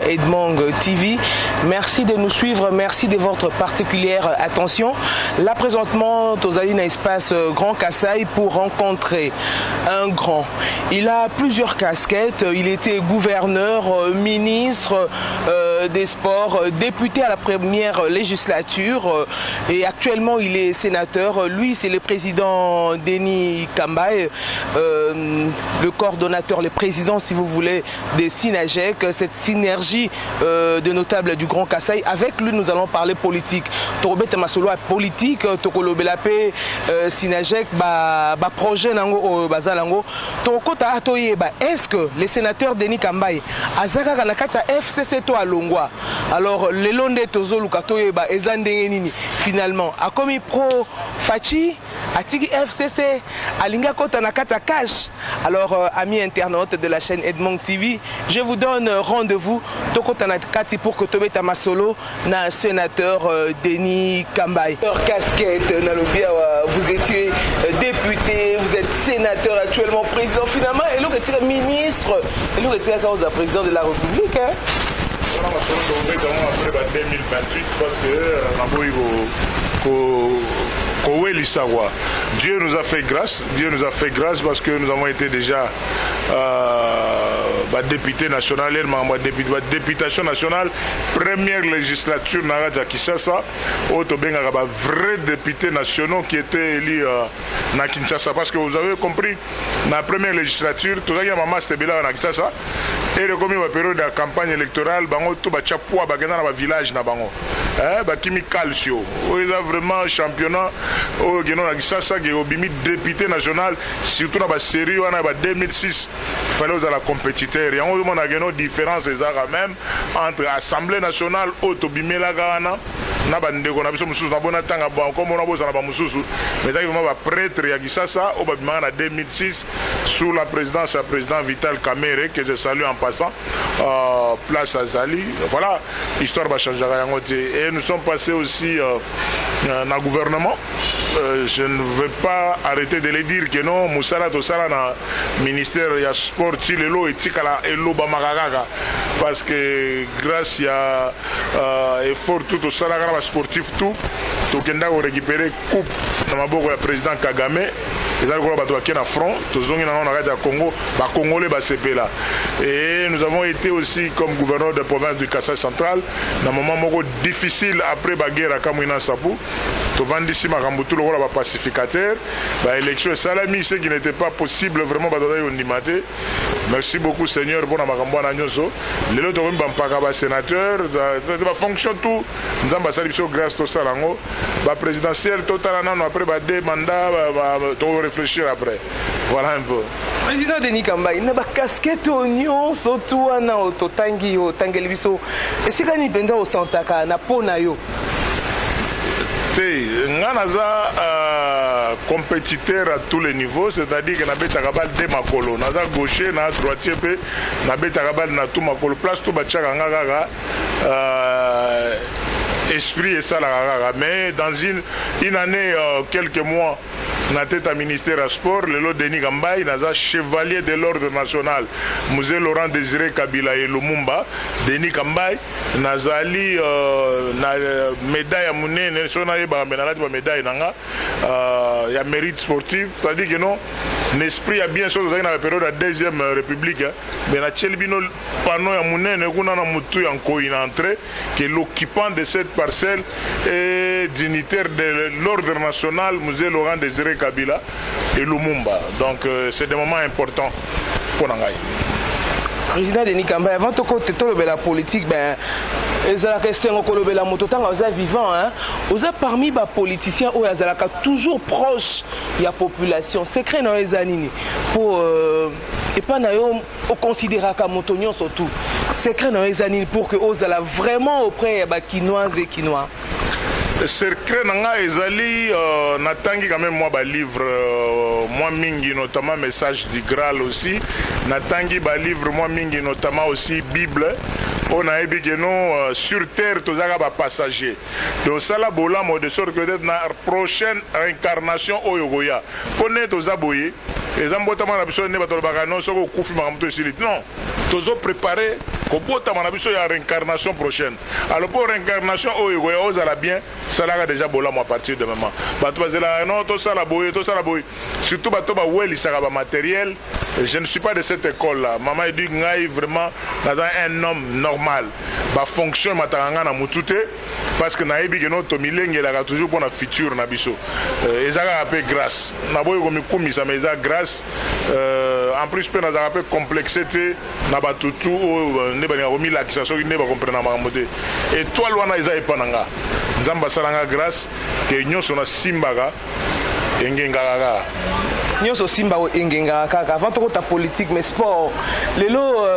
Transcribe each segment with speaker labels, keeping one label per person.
Speaker 1: Edmond TV. Merci de nous suivre, merci de votre particulière attention. Là présentement, Tozali dans l'espace Grand Kassai pour rencontrer un grand. Il a plusieurs casquettes, il était gouverneur, ministre des sports, député à la première législature et actuellement il est sénateur. Lui c'est le président Denis Kambaye, le coordonnateur, le président si vous voulez des Sinajec, cette synergie de notables du Grand Kassai. Avec lui nous allons parler politique. Torobete Masolo politique, Tokolobelape Sinajec, projet nango bazalango. Tokota atoye est-ce que le sénateur Denis Kambaye azaka kanakata FCC to alongwa. Alors le londe tozolu katoye ezandenge nini finalement a commis pro Fachi atiki FCC alinga kota nakata cash. Alors amis internautes de la chaîne Edmond TV, je vous donne rendez-vous tokota nakati pour que tobeta masolo na sénateur Denis Kambaye. Casquette nalobia vous étiez député, vous êtes sénateur actuellement, président finalement et l'autre est ministre et l'autre est cause président de la République hein?
Speaker 2: Après 2028 parce que Dieu nous a fait grâce, parce que nous avons été déjà député national, députation nationale, première législature à Kinshasa, vrai député nationaux qui était élu à Kinshasa. Parce que vous avez compris, dans la première législature, tout ça, il y a maman Stébila à Kinshasa, et le commis période de campagne électorale, tout le village na bango. Kimi Calcio, il a vraiment championnat au Kinshasa qui est député national, surtout dans la série en 2006, il fallait aux la compétiteur. Il y a une différence même entre l'Assemblée nationale et Tobimela Gana. Na bandeko na biso mususu na bona tanga ba comme on a boza na ba mususu mais vraiment ba prêtre ya Kisasa au babima en 2006 sous la présidence du président Vital Kamerhe que je salue en passant place à Zali. Voilà, histoire va changer yango et nous sommes passés aussi dans le gouvernement. Je ne veux pas arrêter de le dire que non Moussala Tosala na ministère ya sport Tilelo et Tikala Elo Bamakaka parce que grâce à effort tout au salaire sportif tout tokenda ko récupérer coupe na maboko ya président Kagame et alors bato qui na front tozongi na na Congo ba congolais ba sepela et nous avons été aussi comme gouverneur de province du Kassai central dans un moment moko difficile après la guerre à Kamwina Sapu to vandisi makambutu lokola ba pacificateur ba élection salami ce qui n'était pas possible vraiment ba doda yondimate. Merci beaucoup Seigneur pour na makambo na nyonso lelo to ba mpaka ba sénateur ba fonction tout nzamba sali biso grâce to salango ba présidentiel total nano après ba deux mandats to réfléchir après. Voilà un peu.
Speaker 1: Président Denis Kambaye na ba casquette oignon surtout na ototangi o tangeli biso esika ni penda o santaka na pona yo.
Speaker 2: Naza compétiteur à tous les niveaux, c'est-à-dire que nabeta kabal de makolo, naza gaucher, na droitier pe, nabeta kabal na tout makolo, place tout bachaka ngagaga, esprit et ça la mais dans une année, quelques mois, na tête à ministère à sport, le lot Denis Kambaye, naza chevalier de l'ordre national, Musée Laurent Désiré Kabila et Lumumba, Denis Kambaye, nazali na médaille à Mouné, médaille il y a mérite sportif, c'est-à-dire que non, l'esprit a bien sûr dans la période de la deuxième république, mais la Tchelbino panneau à Mouné, que l'occupant de cette parcelle est dignitaire de l'ordre national, Musée Laurent Désiré Kabila et Lumumba. Donc c'est des moments importants pour Nangaï.
Speaker 1: Président Denis Kambaye, avant de la politique, vivant, hein? Vous êtes parmi les politiciens où ils sont toujours proches de la population. Secret dans les années pour et pas au considérer comme motonnion surtout. Secret dans les années pour que vous soient vraiment auprès des Kinoises et Kinois.
Speaker 2: Secret nanga ezali natangi quand même moi ba livre moi mingi notamment message du Graal aussi natangi ba livre moi mingi notamment aussi Bible on a dit que non sur terre tozaka ba passager donc ça la bola de sorte que peut-être na prochaine incarnation oyogoya connaît tozaboye les embotama na biso ne batolobaka non soko kufi makamto esili non tozo préparer kobotama na biso ya réincarnation prochaine alors pour réincarnation oyo koya ozala bien salaka déjà bolamo à partir de moment bato bazela non tosala boye surtout bato bawelisaka bamatériel. Je ne suis pas de cette école là maman dit ngai vraiment naza un homme normal bafonction matanga na mutute parce que nayebi ke no tomilengelaka toujours pour na futur na biso ezaka pe grâce na boye komikumisa mais eza grâce en plus pe nazaka pe complexité na batutu ne balinga komilakisa soki nde bakomprena makambo te étoile wana eza epa na nga nzambe asalanga grâce ke nyonso nasimbaka engengaka kaka
Speaker 1: nyonso simba engengaka kaka avant tokota politique mais sport lelo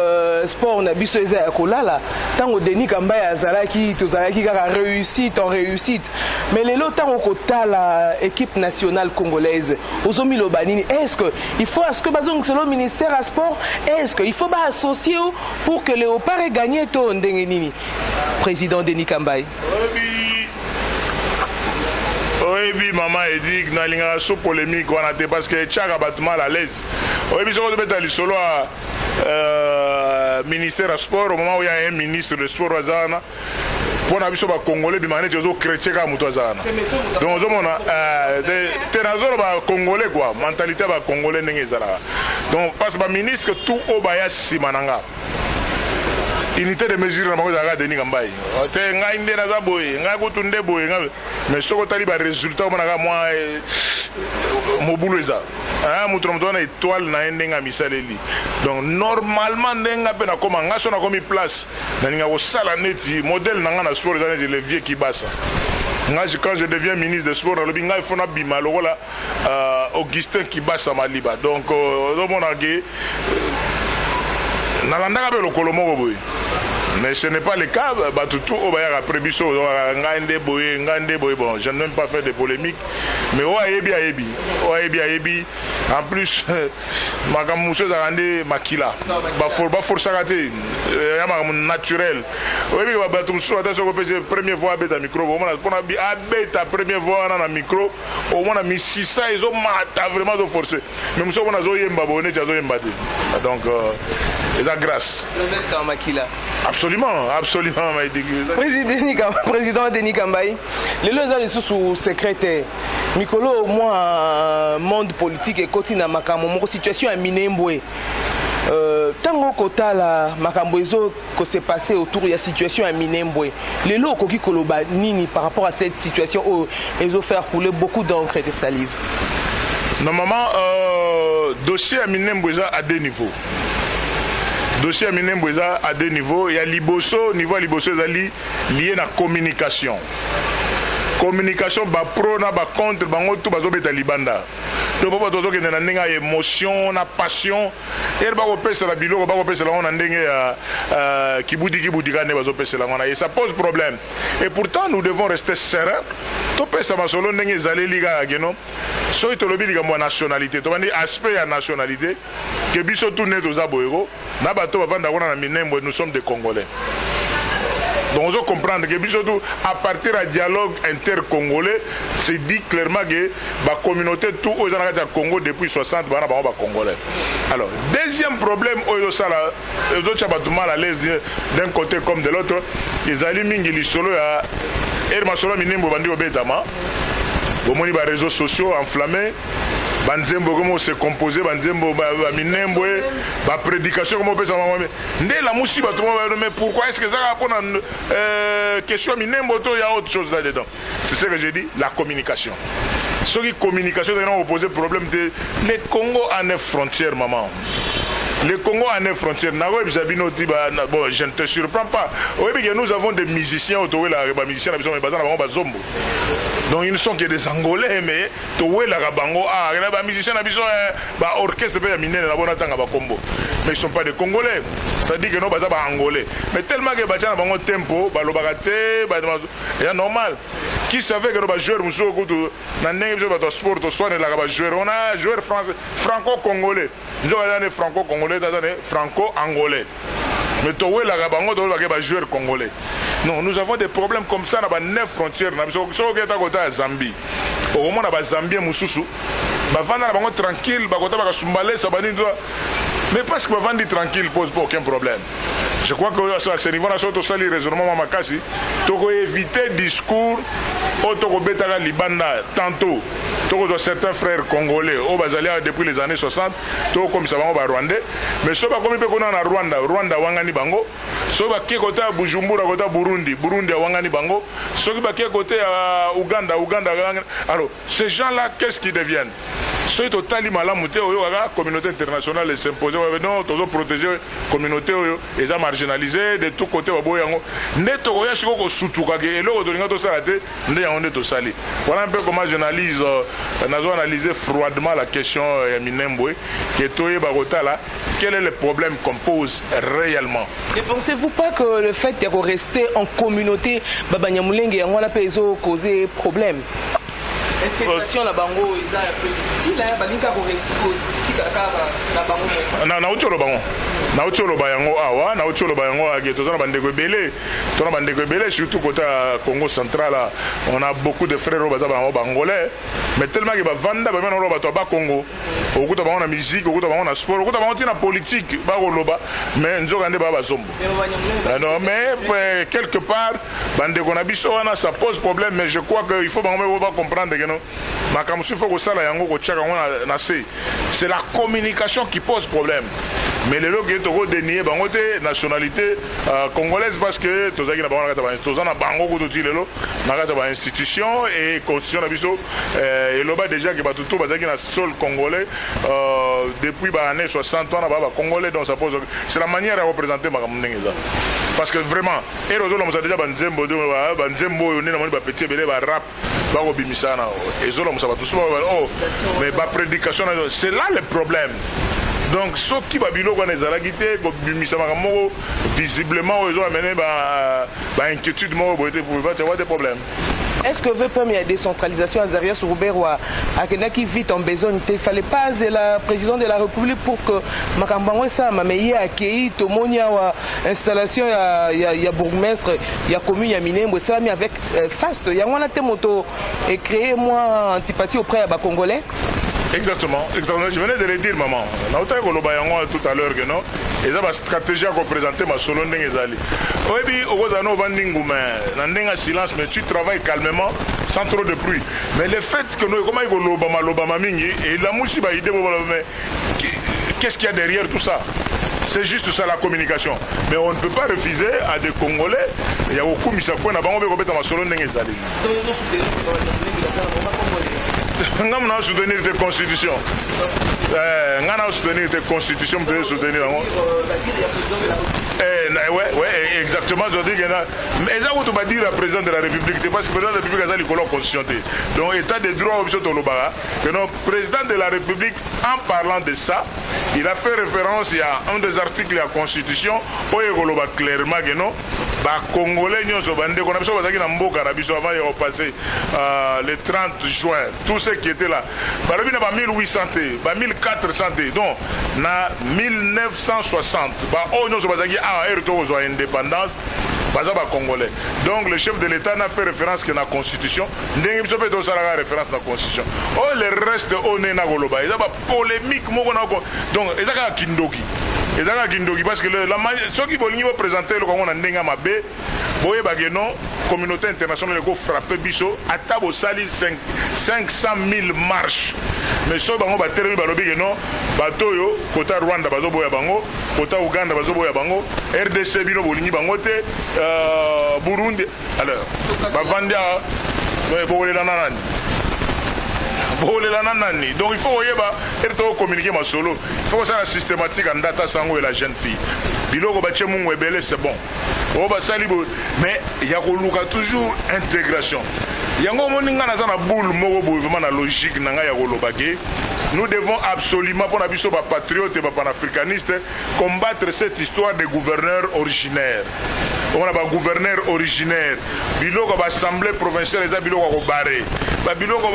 Speaker 1: sport na biso eza ya kolala ntango Denis Kambai azalaki tozalaki kaka réussite en réussite mais lelo ntango kotala équipe nationale congolaise ozomiloba nini est-ce que il faut est-ce que bazongisa le ministère à sport est-ce que il faut ba associer pour que Léopard ait gagné to ndenge nini président Denis Kambai.
Speaker 2: Oui, maman a dit que nous avons une polémique parce que Tchaka bat mal à l'aise. Oui, si on met le solo ministère du sport, au moment où il y a un ministre de sport, pour nous les Congolais, ils ont chrétien comme nous. Donc, on a Congolais, quoi, mentalité Congolais. Donc, parce que le ministre, tout au Baya Simananga. Unité de mesure na makoza ka Denis Kambai te ngai nde na za boye ngai ko tunde boye ngai mais soko tali ba résultat mona ka moi mobulu eza mutu na étoile na ndenga misaleli donc normalement ndenga pe na koma ngaso na komi place na ninga ko sala neti modèle na nga na sport eza neti levier qui basa ngai quand je deviens ministre de sport na lobi ngai fona bima lokola Augustin Kibasa Maliba donc do mona ke nalandaka pe lokolo moko boye mais ce n'est pas le cas batutu o bayaka prébiso ngande boye bon je n'aime pas faire de polémique mais o ayebi en plus makamuso zakande makila ba forçaka te ya makamu naturel oyebi batu muso ata soko pese première fois beta micro o mona pona bi abeta première fois na micro o mona misisa izo mata vraiment de forcer mais muso mona zo yemba bone ja zo yemba te donc et la grâce. Absolument.
Speaker 1: Président Denis Kambai, les gens sont sous secrétaire. Mikolo, moi, monde politique et continue makambo, mon situation à Minembwe. Tango kota la makambo ezo que s'est passé autour de la situation à Minembwe. Les lots koki koloba nini par rapport à cette situation où ils ont fait couler beaucoup d'encre et de salive.
Speaker 2: Normalement, dossier à Minembwe à deux niveaux. Dossier à Minembweza à deux niveaux. Il y a Liboso, niveau Liboso lié à la communication. Communication, ba pro na ba contre, ba ngotu ba zobeta libanda. Donc papa tozo ke na ndenga émotion, na passion. Et ba ko pesa la biloko, ba ko pesa la on ndenge kibudi kane ba zo pesa la ngona. Et ça pose problème. Et pourtant nous devons rester sereins. To pesa ma solo ndenge zali liga ageno. So to lobi liga mo nationalité. To bandi aspect à nationalité que biso tout net aux aboyego. Na bato ba vanda na Minembwe, nous sommes des Congolais. Donc on doit comprendre que à partir du dialogue inter-congolais, c'est dit clairement que la communauté tout aux Congo depuis 60 ans congolais. Alors, deuxième problème, les autres ont mal à l'aise d'un côté comme de l'autre. Les aliments qui sont là, ils sont là, les réseaux sociaux enflammés. Banzembo comment se composer banzembo Minembwe ba prédication comment peut ça ndé la musiba tout mais pourquoi est-ce que ça répond à question Minembwe il y a autre chose là dedans. C'est ce que j'ai dit, la communication. Ce qui communication on poser problème de le Congo en est frontière maman. Le Congo en est frontière. Bon, je ne te surprends pas. Oui, nous avons des musiciens autour de la musicien, donc ils ne sont que des Angolais, mais autour de la Bango, les musiciens, orchestre, mais ils ne sont pas des Congolais. C'est-à-dire que nous sommes Angolais. Mais tellement que nous avons un tempo, c'est normal. Qui savait que nous avons joué au sport, on a joué franco-congolais. Nous avons franco-congolais. Franco-angolais. Mais tu vois, la joueur congolais. Non, nous avons des problèmes comme ça dans les 9 frontières. Nous avons Zambie. Au moment où Zambie, bavanda na bango tranquille bakota bakasumbale sabani doit mais parce que bavandi tranquille pose pas aucun problème. Je crois que à ce niveau-là, surtout ça, les raisonnements makasi, toko éviter discours, toko betaka libanda tantôt, toko certains frères congolais, au bazalia depuis les années 60, toko comme ça va rwandais, mais soba comme peut qu'on a Rwanda wangani bango, soba qui côté à Bujumbura côté Burundi wangani bango, soba qui côté à Uganda. Alors ces gens-là, qu'est-ce qu'ils deviennent? Ceux qui ont malamouté, la communauté internationale s'imposer, non, tous ont protégé la communauté, ils ont marginalisé de tous côtés. Voilà un peu comment j'analyse, analysé froidement la question de Minembwe, quel est le problème qu'on pose réellement.
Speaker 1: Ne pensez-vous pas que le fait de rester en communauté, Babanyamulenge, on a causé problème? L'intégration la bango est un peu difficile, hein, balinka pour rester la bango.
Speaker 2: Na utolo bango. Na utolo bayango awa, na utolo bayango ageto na bandeko belé. Tona bandeko belé surtout côté Congo central là, on a beaucoup de frères baza bangolais, mais tellement que ba vanda ba mena roba to ba Congo. Okuta bango na musique, okuta bango na sport, okuta bango na politique, ba loba, mais nzoka nde ba bazombo. Non mais quelque part bandeko na biso wana ça pose problème, mais je crois que il faut bango ba comprendre que c'est la communication qui pose problème. Mais les gens qui ont dénié la nationalité congolaise parce que tous les institutions et constitution et l'oba déjà qui va tout le sol congolais depuis les années 60 ans congolais, donc ça pose c'est la manière à représenter parce que vraiment et les autres déjà banzembo petit belé rap mais ma prédication c'est là le problème. Donc ce qui va bien visiblement ils ont amené inquiétude pour avoir des problèmes.
Speaker 1: Est-ce que veut pas la décentralisation à Zaria sur Rouberwa à qui vite en besoin il fallait pas la président de la République pour que Makambango ça m'a meillé accueilli tout le monde y a installation il y a bourgmestre il y a commune il y a Minembwe ça mis avec fast il y a on a tes motos et créer moi antipathie auprès à Congolais.
Speaker 2: Exactement, je venais de le dire maman. Tout à l'heure que non. Et ça va stratégie à représenter ma solo n'engezali. Oui, au Gozano Vandingoume, n'endenga silence, mais tu travailles calmement, sans trop de bruit. Mais le fait que nous, comment il l'Obama mingi, et la moussi va idée, qu'est-ce qu'il y a derrière tout ça? C'est juste ça la communication. Mais on ne peut pas refuser à des Congolais. Il y a beaucoup de misakoué, n'a pas envie de remettre ma solo n'engezali. Nous allons soutenir tes constitutions. Nous allons soutenir tes constitutions, nous allons soutenir. Oui, exactement. Mais ça, on va dire le président de la République, parce que le président de la République a dit que la constitution. Donc, état des droits au que notre président de la République, en parlant de ça, il a fait référence, il y a un des articles de la Constitution, où il y a clairement que non. Congolais, nous avons passé le 30 juin, tous ceux qui étaient là. Il y a 1800, 1400, donc en 1960, nous avons indépendance. Congolais. Donc le chef de l'État n'a fait référence que la Constitution. Nous avons fait référence à la Constitution. Oh, le reste, on est dans le polémique. Donc, il y a Kindoki. Parce que ceux qui veulent présenter le Congo dans Mabé, la communauté internationale a frappé Bisso, à table 500 000 marches. Mais ceux qui ont battu le non, bateau, côté Rwanda, côté Ouganda, RDC, Burundi. Alors, Bavandia, donc il faut communiquer ma solo. Il faut que ça soit systématique en data sango et la jeune fille. Biloko bache mungu ebele c'est bon. Mais il y a toujours intégration. Il y a une boule vraiment la logique nous devons absolument pour les patriotes et les panafricanistes combattre cette histoire des gouverneurs originaires. On a un gouverneur originaire. Biloko l'assemblée provinciale les biloko barré. Biloko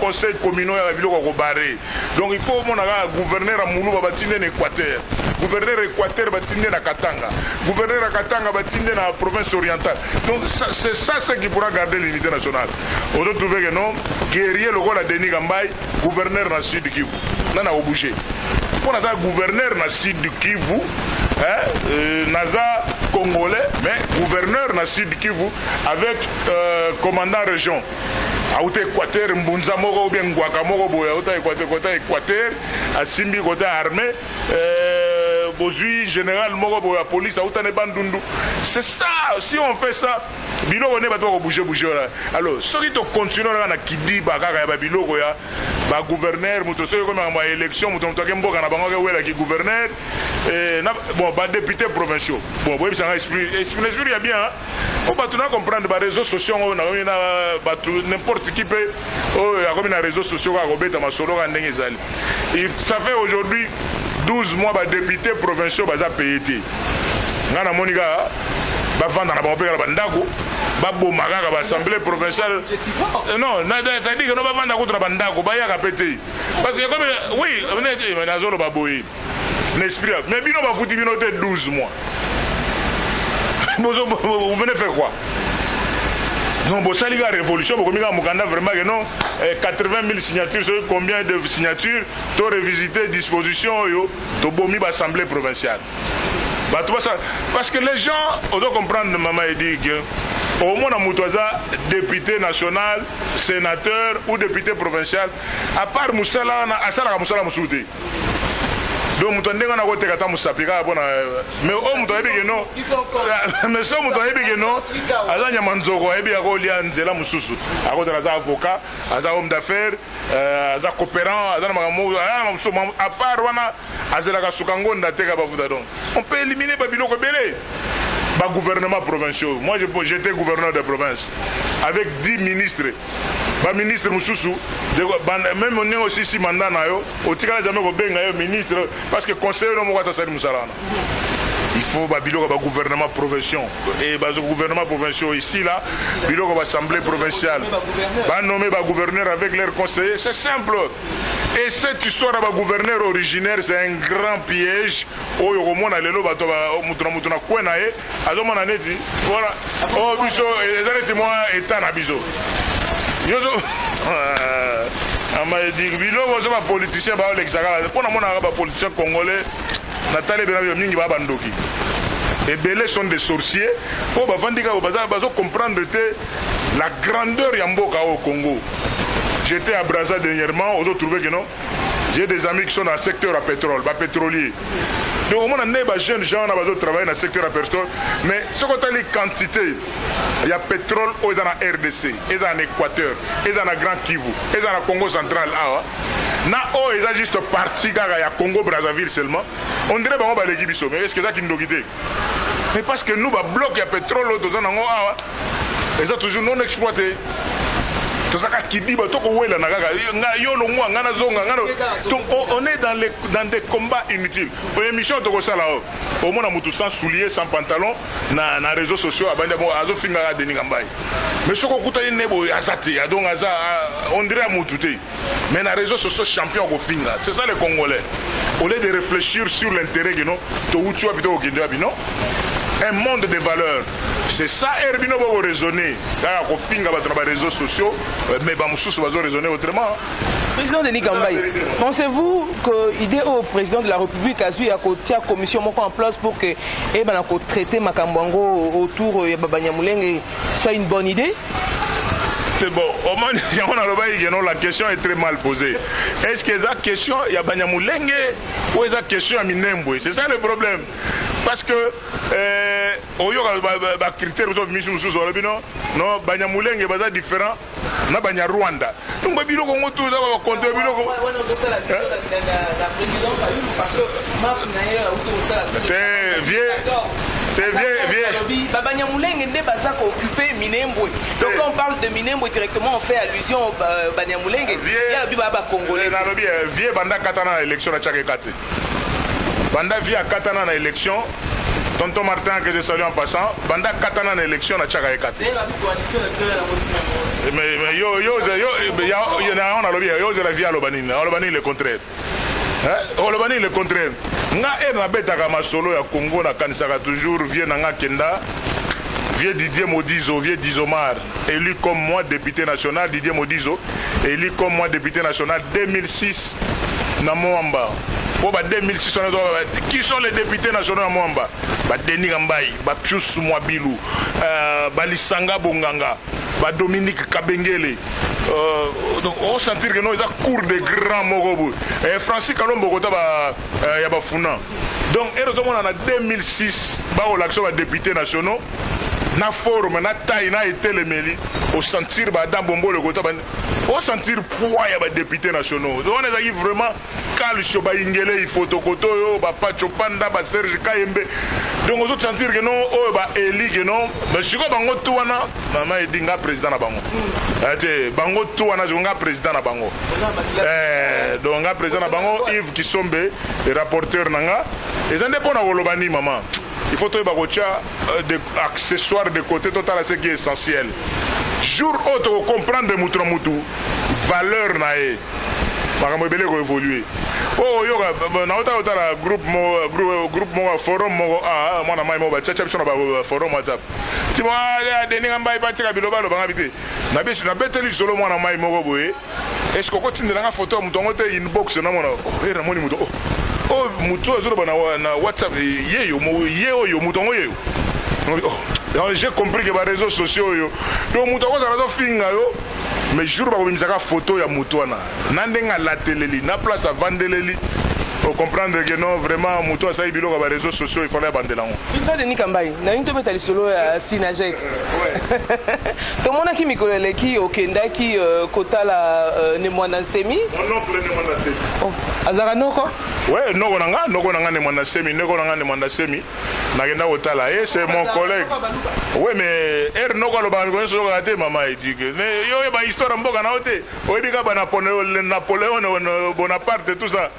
Speaker 2: conseil communal biloko barré. Donc il faut mon gouverneur à Moulou Babatine en Équateur. gouverneur Équateur batinde na Katanga, gouverneur à Katanga batinde na province orientale. Donc c'est ça ce qui pourra garder l'unité nationale. On a trouvé que non, guerrier le rôle à Denis Gambay, gouverneur dans Sud Kivu. Non, on a bougé. Pour notre gouverneur dans Sud Kivu, Naza congolais, mais gouverneur dans Sud Kivu avec commandant région. Aouté Équateur, Mbunza Moro ou bien Ngwaka Moro Boya, côté Équateur, à Simbi côté armée, Bozui général Moro Boya police, Aouta Nebandundu. C'est ça, si on fait ça, Bilo on est pas trop bouger là. Alors, ceux qui continuent à Kidi, Bakaka, Babilo Goya, bah gouverneur, Moutoso comme en élection, Moutoso Kembo, Kanabango, qui gouverneur, bon, bah député provinciaux. Bon, oui, ça esprit, il y a bien, on va tout comprendre, bah réseaux sociaux, on a n'importe qui peut, comme les réseaux sociaux, ça fait aujourd'hui 12 mois, bah député provinciaux, bah ça payé. Ngana Monika, bah vendre na bombe la bandako, bah bomaka bah assemblée provinciale. Non, ça dit que non bah vendre contre la bandako, bah ya pété. Parce que comme oui, on est dans zone bah boy. L'esprit, mais bino bah foutu bino 12 mois. Vous venez faire quoi? Non, bon, ça, la révolution, vous avez vraiment que non, 80 000 signatures, combien de signatures, tu as revisité disposition, tu as mis l'Assemblée provinciale. Bah, tu vois ça, parce que les gens, on doit comprendre, maman, il dit que au moins, on a député national, sénateur ou député provincial, à part Moussala, à Moussala Moussoudi. Donc, nous avons dit que nous avons mais on a dit que non. Mais ça, on a dit que non. Azan Yamanzoko, il y a un Zela Moussoussou. Azan avocat, Azan homme d'affaires, Azan coopérant, à part Wana, Azela Soukango, on peut éliminer Babilo Kobele. Bah, gouvernement provincial. Moi, j'étais gouverneur de province avec 10 ministres. Bah, ministre Moussoussou, même on est aussi si mandat au tigre jamais au ministre parce que conseiller non moi ça c'est Moussalana. Il faut Babilo gouvernement provincial et le gouvernement provincial ici là, Bilo assemblée provinciale. Va nommer gouverneur avec leurs conseillers, c'est simple. Et cette histoire de gouverneur originaire, c'est un grand piège. Oh, au moins, les lois, mutuna kwenae, azoma na neti, voilà. Oh, biso, ezaleti moi état na biso. Yozo, ama dit, bilo bozo ba politicien ba l'exaga. Pour na mona ba politicien congolais, Nathalie Benabi mingi ba bandoki. Et belés sont des sorciers. Pour ba vandika bazo comprendre la grandeur yamboka au Congo. J'étais à Brazza dernièrement, on a trouvé que non. J'ai des amis qui sont dans le secteur à pétrole, pétrolier. Donc on a des jeunes gens qui travaillent dans le secteur à pétrole, mais ce qu'on a les quantités, il y a pétrole dans la RDC, il y a en Équateur, il y a en Grand Kivu, il y a en Congo central. Il y a juste parti, il y a Congo Brazzaville seulement. On dirait que c'est l'équipe, mais est-ce que c'est une guidée? Mais parce que nous, le bloc, il y a pétrole, ils ont toujours non exploité. On est dans des combats inutiles. Pour l'émission, au moins, on a sans souliers, sans pantalon, dans les réseaux sociaux, mais ce qu'on on dirait à Moutouté. Mais dans les réseaux sociaux, champion, c'est ça les Congolais. Au lieu de réfléchir sur l'intérêt que nous, un monde de valeurs. C'est ça, Herbino va raisonner. Là, on va les réseaux sociaux, mais Bamoussous va raisonner autrement.
Speaker 1: Président Denis Gambay, pensez-vous que l'idée au président de la République a eu à côté la commission en place pour que traiter Makambwango autour de Babanyamulenge, c'est une bonne idée?
Speaker 2: C'est bon, au moins, la question est très mal posée. Est-ce que la question, il y a Banyamulenge ou est-ce que la question à Minembwe? C'est ça le problème. Parce que, au y a des critères, non, Banyamulenge est différent, na Banyarwanda. Donc, Babilo Congo, tout ça, on va compter Babilo Congo.
Speaker 1: Donc quand on parle de Minembwe directement, on fait allusion au Banyamulenge. Il y a Baba Congolais.
Speaker 2: Vieux Banda Katana à l'élection à Tchakekate. Banda Vieux Katana à l'élection. Tonton Martin que je salue en passant. Banda Katana à l'élection à Tchakekate. Mais yo, il y a un lobby, yo, c'est la vie à l'Obanine. À l'Obanine, le contraire. olobani le contraire nga nabetaka masolo ya Congo nakanisaka toujours vie nanga kenda vieux Didier Modizo, vieux Dizomar, élu comme moi député national, Didier Modizo, élu comme moi député national 2006 na Moamba. Pour 2006, qui sont les députés nationaux à Moamba? Denis Gambaye, Pius Mwabilou, Lisanga Bonganga, Dominique Kabengele. Donc on sentir que nous avons cours de grands Morobo. Francis Kalombo Yabafuna. Donc heureusement en 2006, l'action des députés nationaux. Na forme, na taille, na été le meli, au sentir dans Bombo le Gota, au sentir poids ya députés nationaux. Donc on est vraiment calcio ba ingele photokoto yo ba Pacho Panda ba Serge Kayembe. Donc on sentir que non oh ba Eli que non, mais si ko bango tuwana mama edinga président na bango. Ate bango tuwana zonga président na bango. Donc nga président na bango Yves Kisombe, le rapporteur nanga. Et ça dépend na wolobani maman. Il faut trouver des accessoires de côté total à ce qui est essentiel. Jour où tu comprends de mouton moutou, valeur nae. Par exemple, il faut évoluer. Oh, il y a un groupe, forum, moi, je forum WhatsApp. Tu vois, il y a des solo moi na mai moko boye. Est-ce qu'on continue dans la photo mouton inbox na mona. Oh, mouton na WhatsApp yeyo mouton yeyo. J'ai compris que les réseaux sociaux donc mouton ko finga yo. Mais jour où il y a une photo, il y a un mouton. Il y a la télé, il y a place à vendre. Pour comprendre que non, vraiment, mouton, ça y est, les réseaux sociaux, il faut les vendre.
Speaker 1: Président Denis Kambaye, il y a une petite solo à Sinajek. Tout le monde qui m'a dit au Kenda qui quota la Nemwandansemi.
Speaker 2: Mon oncle Nemwandansemi.
Speaker 1: Oh, Azarano quoi?
Speaker 2: Oui, non, Nemwandansemi, Nemwandansemi. C'est mon collègue. Oui, mais er no ko lo ba ko so ga te mama éduqué. Mais yo ba histoire mboka na ote. O bi ka ba Napoléon Bonaparte tout ça.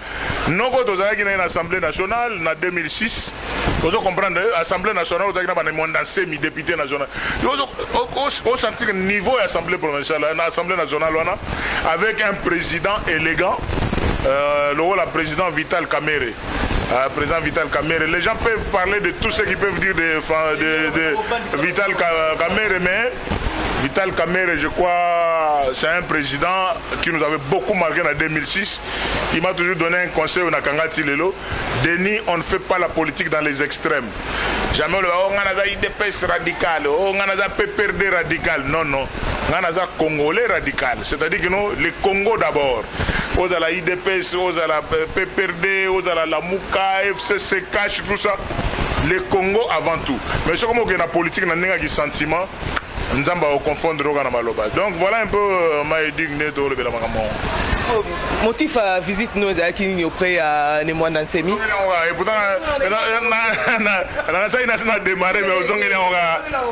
Speaker 2: Non ko to za ki na Assemblée nationale na 2006. Vous comprendre Assemblée nationale o za ki na ba monda semi député national. Au sentir le niveau de l'Assemblée provinciale, l'Assemblée nationale avec un président élégant, le président Vital Kamerhe. Président Vital Kamerhe. Les gens peuvent parler de tout ce qu'ils peuvent dire de Vital Kamerhe, mais Vital Kamerhe, je crois, c'est un président qui nous avait beaucoup marqué en 2006. Il m'a toujours donné un conseil au Nakangati Lelo. Denis, on ne fait pas la politique dans les extrêmes. Jamais on a IDPS radical, on a PPRD radical. Non, non. On a Congolais radical. C'est-à-dire que nous, les Congo d'abord. On a la IDPS, on a la PPRD, on a la Mouka, FCC, Cash, tout ça. Les Congo avant tout. Mais c'est comme la politique, on a un sentiment. Nous allons confondre. Donc voilà un peu ma édigne de le
Speaker 1: motif à visite nous qui auprès à Nemwandansemi.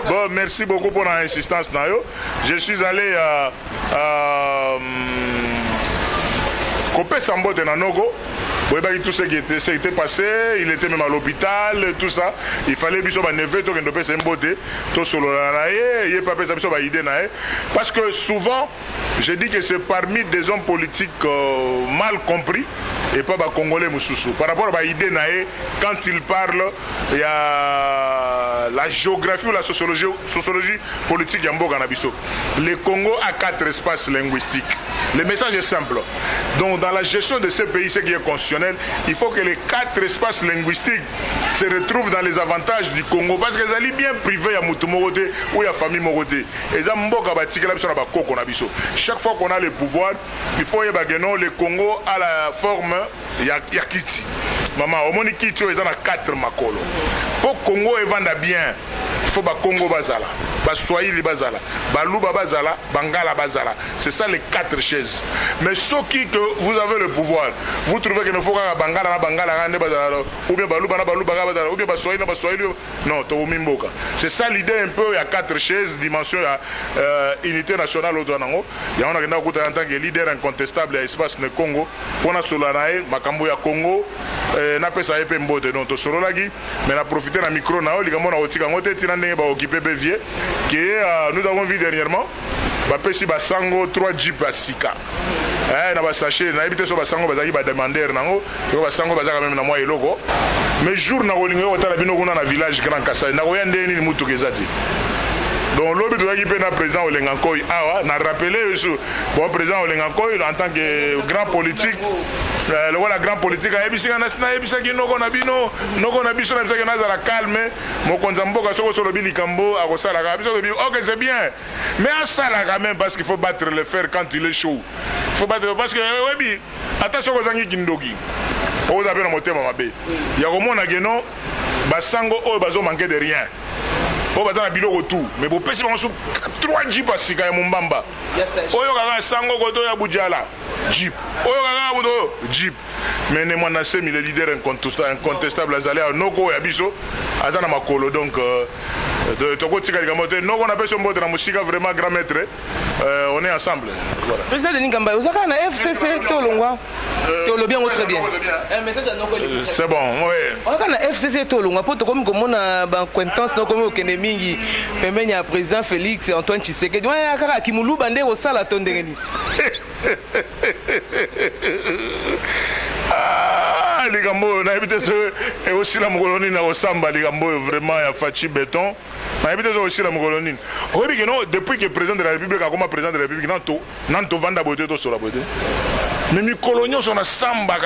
Speaker 2: Bon, merci beaucoup pour l'insistance. Je suis allé à Kopé Sambo de Nanogo. Tout ce qui était passé, il était même à l'hôpital, tout ça. Il fallait que parce que souvent, je dis que c'est parmi des hommes politiques mal compris et pas Congolais Moussoussou. Par rapport à l'idée, quand il parle, il y a la géographie ou la sociologie politique Yambo Ganabiso. Le Congo a 4 espaces linguistiques. Le message est simple. Donc, dans la gestion de ces pays, ce qui est constitutionnel, il faut que les 4 espaces linguistiques se retrouvent dans les avantages du Congo. Parce que les alliés bien privés, il y a Moutou Moroté ou il y a famille Moroté. Et ça, chaque fois qu'on a le pouvoir, il faut que le Congo a la forme Yakiti. Maman, au moins Kiti, ils ont 4 makolo. Pour que le Congo vende bien, il faut que le Congo bazala, Swahili bazala, Baluba bazala, Bangala bazala. C'est ça les 4 chaises. Mais ceux qui que vous avez le pouvoir, vous trouvez qu'il ne faut pas Bangala bazala, ou bien Baluba bazala, ou bien Swahili, non, Mimboka. C'est ça l'idée un peu, il y a 4 chaises, dimension, unité nationale au Douanango. Il y a un en tant que leader incontestable à l'espace de Congo. Pour la Solanae, Makambo ya Congo, n'a pas ça épée mbote, donc Sololagi, mais on a profité d'un micro, on a occupé Bévier, que nous avons vu dernièrement, Sango 3 Jeep à Sika. na ba sachet na ebité so ba sango bazaki ba demander nango yo ba sango bazaka même na moi eloko mais jour na kolinga yo tala bino kuna na village Grand Kasai na koya ndeni ni mutu kezati donc l'objet de la président Olengankoy n'a rappelé bon président Olengankoy en tant que grand politique le voilà grand politique a ebisi na sina ebisa ki noko na biso na bisa na za la calme mo konzamboka soko solo bilikambo a kosala ka biso bi OK c'est bien mais à ça là quand même parce qu'il faut battre le fer quand il est chaud faut battre parce que webi attention ko zangi kindoki o za bena motema mabe ya komona geno basango o bazo manquer de rien. Oh, bah dans la bilo tout, mais vous pèsez sur 3 jeeps à Sika et Mumbamba. Oh, il y a Sango Godo et Boudjala. Jeep. Oh, il y a Jeep. Mais ne m'en a pas mis les leaders incontestables à Zalé, Noko et Abisso, à Dana Makolo. Donc, de Toko Tika Gamote, non, on appelle son mot de la musique vraiment grand maître. On est ensemble.
Speaker 1: Président Denis Kamba, vous avez un FCC Tolongwa. Tolo bien ou très bien. Un message à Noko.
Speaker 2: C'est bon, oui.
Speaker 1: On a un FCC Tolongwa, pour comme on a une acquaintance, comme au Kenemingi, le président Félix et Antoine Tshisekedi. Il y a un Kimulu Bandé au Sala Tondengeni.
Speaker 2: Les gambo, on a habité et aussi la Mongolonie na Osamba, les gambo vraiment il y a Fachi béton. On a habité aussi la Mongolonie. Oui, mais non, depuis que le président de la République a comme président de la République, nanto vanda beauté to sur la beauté. Mais les coloniaux sont na Samba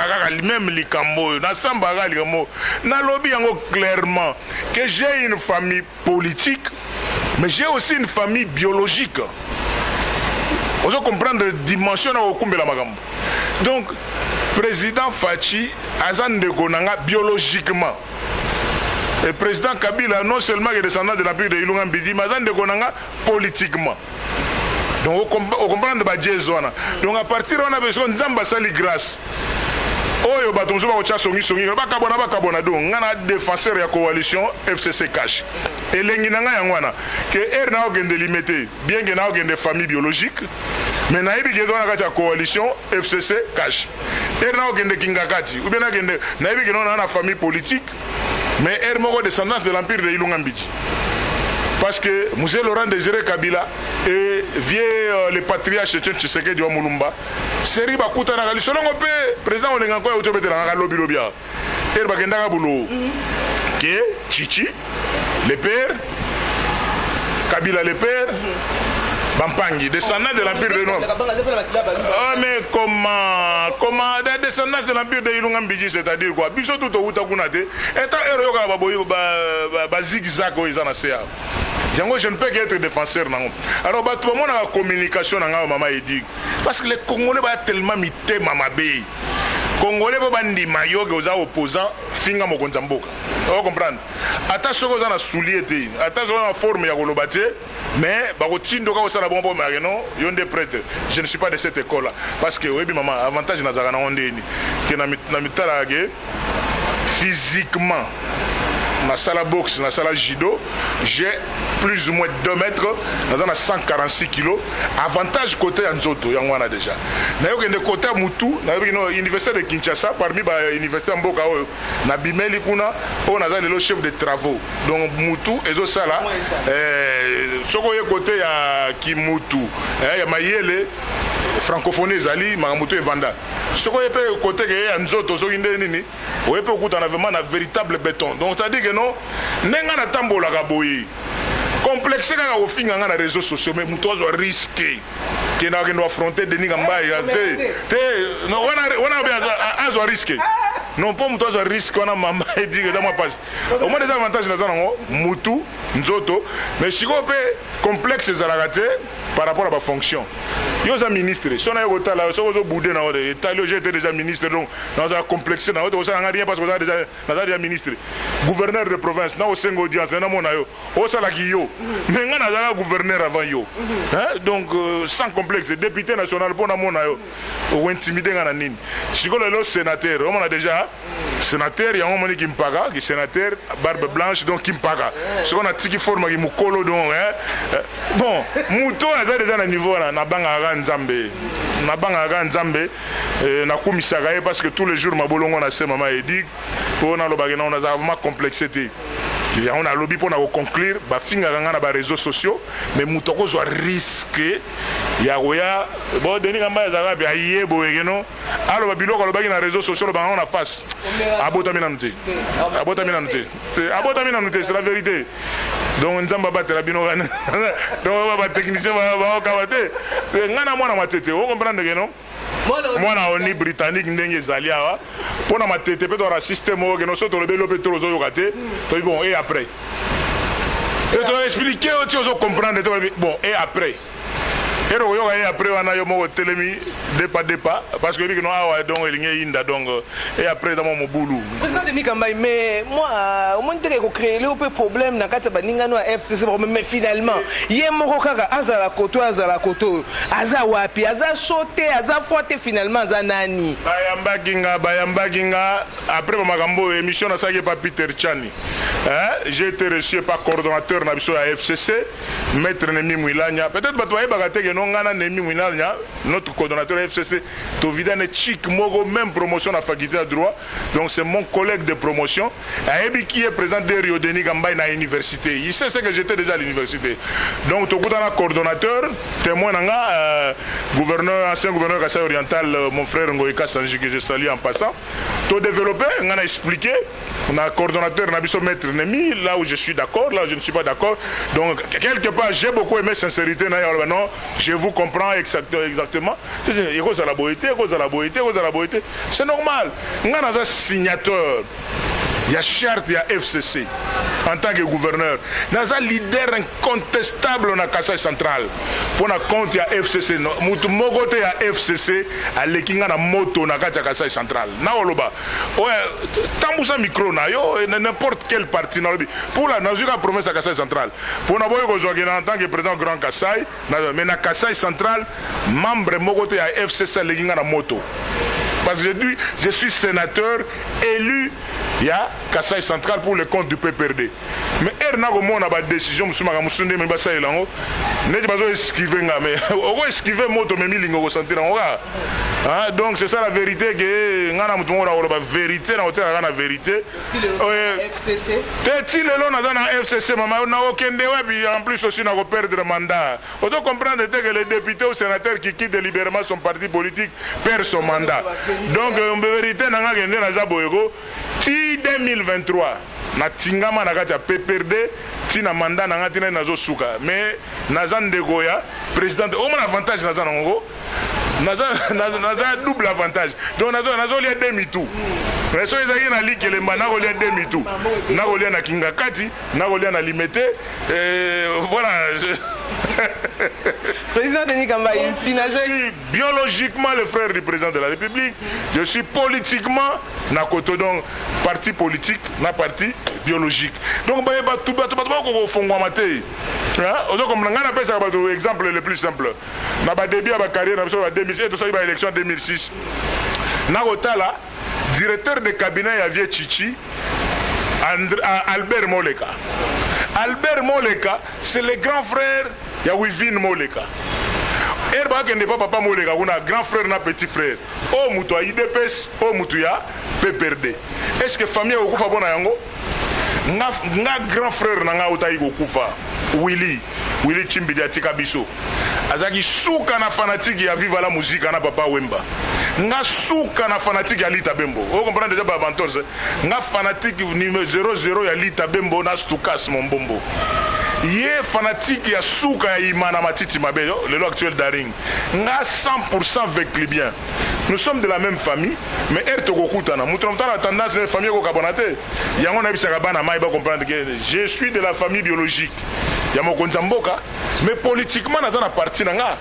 Speaker 2: même les gambo, na Samba les gambo. Na lobby clairement que j'ai une famille politique, mais j'ai aussi une famille biologique. On doit comprendre la dimension au Kumbela Magambo. Donc, président Fachi, Azan de Konanga biologiquement. Et président Kabila, non seulement est descendant de l'empire de Ilunga Mbidi, mais Azan de Konanga politiquement. Donc, on comprend de Badjezwana. Donc, à partir de là, on a besoin de Zambasali grâce. Oyo batonzo ba ocha songi bakabona donc ngana défenseur ya coalition FCC cash elengi nanga yangwana que na ogende limité bien que na ogende famille biologique mais na yebi gedo na kati coalition FCC cash na ogende kingakati ou bien na ogende na yebi gedo na famille politique mais moko descendance de l'empire de Ilunga Mbidi. Parce que Moussé Laurent Désiré Kabila et vieux le patriarche Tshisekedi wa Mulumba seri bakuta na kali solongo pe président Olenganko ya utobete na lobby lobia bagenda ka bulo que Chichi le père Kabila le père Bampangi descendant de l'empire de Nord. Ah mais comment des descendants de l'empire de Ilunga Mbidi, c'est-à-dire quoi biso tout au utakunate eta ero ka baboyo ba zigzag o izana sea. Je ne peux qu'être défenseur. Alors, tout le monde a la communication dans maman Edi. Parce que les Congolais sont tellement mités, maman B. Les Congolais sont des maillots qui sont opposants, finga mokonzamboka. Vous comprenez? Attention aux gens à soulier, attention à la forme ya golobate, mais barotindo ka osala bon marino, yon des prêtres. Je ne suis pas de cette école là parce que oui maman, avantage na zaka na ondeni que na mitala ge physiquement na sala boxe, na sala judo, j'ai plus ou moins 2 mètres, dans 146 kilos. Avantage côté Anzoto, il y en a déjà. Nous avons des côtés à Moutou, nous avons l'université de Kinshasa, parmi les universités Mboka, nous avons le chef de travaux. Donc Moutou, et tout ça là, ce qu'on a côté à Kimoutou, il y a Mayele, francophonie Zali, Maramoutou et Vanda. Ce qu'on a côté de Anzoto, on a vraiment un véritable béton. Donc c'est-à-dire que non, nenga na tambola gaboyi. Complexe quand on finit dans les réseaux sociaux, mais nous doit risquer que nous doit affronter des Nigambaye. Non, on a risqué. Non pas nous doit risquer, on a maman et dit que dans ma passe. Au moins des avantages dans un Moutou, Nzoto, mais si on peut complexe ça la raté par rapport à ma fonction. Yo za ministre, si on a eu là, si on a boudé dans le Italie, j'étais déjà ministre donc dans un complexe dans le ça n'a rien parce que on a déjà ministre. Gouverneur de province, na au 5 audience, na mona yo. O ça la yo. Mais on a gouverneur avant yo. Hein? Donc sans complexe, député national pour na mona yo. Ou intimider ngana nini. Si on le sénateur, on a déjà sénateur, il y a un moment qui me paga, qui sénateur barbe blanche donc qui me paga. Ce qu'on a tiki forme qui mukolo donc hein. Bon, mouton a déjà à niveau là na banga Nzambe. Na banga Nzambe na komisaka parce que tous les jours ma bolongo na se maman Edi, on a le bagana on a vraiment complexité. on a lobby pour conclure bafinga nga na ba réseaux sociaux mais mutoko zo risque ya oya bon Denis Kamba ezala ba yebo egeno alo ba biloko lo ba na réseaux sociaux lo ba on a face abota minante c'est la vérité donc nzamba batela bino kana donc ba technicien ba kabate nga na mwana matete on comprendre que non mwana oni britannique ndenge ezali awa pona matete pe to raciste mo que no soto le belo petro zo yokate to bon et après et to expliquer tu os comprendre bon et après et après on a eu mon télémi dépa parce que nous avons donc inda donc et après dans mon boulot
Speaker 1: président Denis Kamba mais moi au moins que créer le problème na kati baninga no FCC mais finalement yé moko kaka azala koto aza wapi aza sauté aza forte finalement aza nani
Speaker 2: bayamba kinga après makambo émission na saki pa Peter Chani j'ai été reçu par coordonnateur na biso à FCC maître Nemi Mwilanya peut-être batwaye bagate que notre coordonnateur FCC, Tovidane Chik Mogo, même promotion à la faculté de droit. Donc c'est mon collègue de promotion. Aebi qui est président de Rio Denis Gamba à l'université. Il sait ce que j'étais déjà à l'université. Donc Tokutana coordonnateur, témoin gouverneur, ancien gouverneur Kassai Oriental, mon frère Ngoïka Sanji que je salue en passant. Tout développé, on a expliqué. On a coordonnateur Nabiso Maître Nemi, là où je suis d'accord, là où je ne suis pas d'accord. Donc quelque part j'ai beaucoup aimé sincérité. Non, je vous comprends exactement. Il cause à la beauté. C'est normal. On a un signateur. Il y a charte, il y a FCC en tant que gouverneur. Il y a un leader incontestable dans Kassai central. Pour la compte, il y a FCC. Mogote, il y a FCC. À l'équina na moto na Kassai central. Naoloba. Ouais, tambousa micro na yo n'importe quel parti na lobi. Pour la nazuka province à Kassai central. Pour na boyo kozogina en tant que président Grand Kassai, mais na Kassai central, membre Mogote, il y a FCC à l'équina na moto. Parce que je suis sénateur élu, il y a Kassai central pour le compte du PPRD. Mais Erna Gomo a une décision, je suis esquivé, mais on esquiver moto, mais milingo sentir. Donc c'est ça la vérité que nous avons la vérité, la vérité.
Speaker 1: FCC.
Speaker 2: FCC, en plus aussi nous perdre le mandat. On doit comprendre que les députés ou sénateurs qui quittent délibérément son parti politique perdent son mandat. Donc en vérité, nous avons 2023. Na tingama na kati ya PPRD tina mandat na ngati na nazo suka mais nazan de goya président au moins avantage nazan ngo nazan double avantage donc nazo lia demi tout mais so ezaki na ligue le mana ko lia demi tout na ko lia na kinga kati na ko lia na limité voilà
Speaker 1: président Denis Kamba ici
Speaker 2: je suis biologiquement le frère du président de la République, je suis politiquement na koto donc parti politique na parti biologique. Donc ba tout ko fongwa maté. On doit comme ngana pesa ba exemple le plus simple. Na ba début ba carrière na so 2006 to so ba élection 2006. Na kotala directeur de cabinet ya Vie Chichi Albert Moleka. Albert Moleka, c'est le grand frère de Wivin Moleka. Erba qui n'est pas papa Moleka, on a grand frère et petit frère. Oh, Moutoua IDPS, oh, Moutouya, PPRD. Est-ce que la famille est au bon yango? Nga grand frère nanga utayi kufa Willy Chimbidi atika biso azaki suka na fanatique ya viva la musique na papa Wemba nga suka na fanatique ya Lita Bembo vous comprenez déjà ba avantage nga fanatique numéro 00 ya Lita Bembo na Stukas Mombombo ye fanatique ya suka ya Imana Matiti Mabelo le lot actuel d'Aring nga 100% avec les biens. Nous sommes de la même famille, mais elle te kokutana. Moutromta la tendance de la famille ko kabonate. Yango na bisaka bana mai ba comprendre que je suis de la famille biologique. Yamo konzamboka, mais politiquement na parti nanga.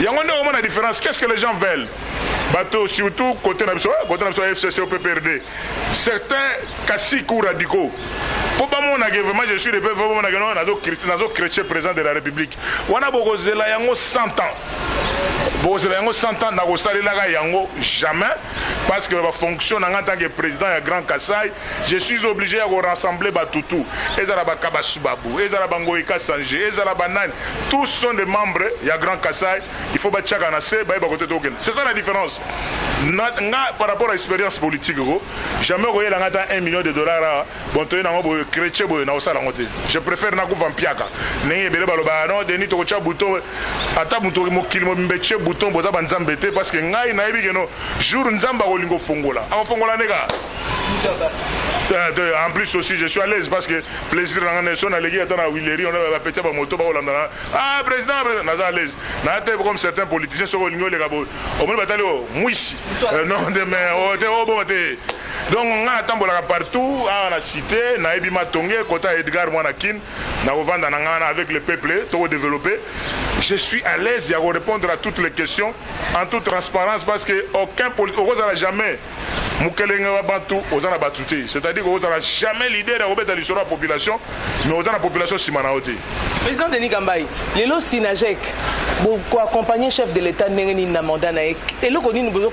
Speaker 2: Yango ne au la différence. Qu'est-ce que les gens veulent? Bateau surtout côté na FCC au PPRD. Certains caciques radicaux. Pour pas mon vraiment je suis le peuple mon nazo chrétien président de la République. Wana bokozela yango 100 ans. Bon, c'est un 100 ans jamais, parce que la fonction en tant que président de Grand Kassai, je suis obligé de rassembler Batutu, Kabasubabu, tous sont des membres de Grand Kassai, il faut battre c'est ça la différence. Par rapport à l'expérience politique, jamais $1 million, bon, je préfère Nakou Vampiaka. Bouton boza banzambete parce que ngai na yebi keno jour nzamba kolingo fongola afongola nega en plus aussi je suis à l'aise parce que plaisir na nation na legi atana wileri on va péter ba moto ba kolanda ah président na à l'aise na te comme certains politiciens so kolingo le gabo au moins batali o muisi non de mais o te o bon te donc on a tambola partout à la cité na yebi matonge kota Edgar Mwanakin na vendre na ngana avec le peuple to développer. Je suis à l'aise de répondre à toutes les questions en toute transparence parce que aucun politique n'a jamais c'est-à-dire qu'on n'a jamais l'idée de remettre la population, mais on a la population simanaoti.
Speaker 1: Président Denis Gambaye, les lots Sinajek, pour accompagner chef de l'État Nengeni Namanda Naek, et le Koni nous besoin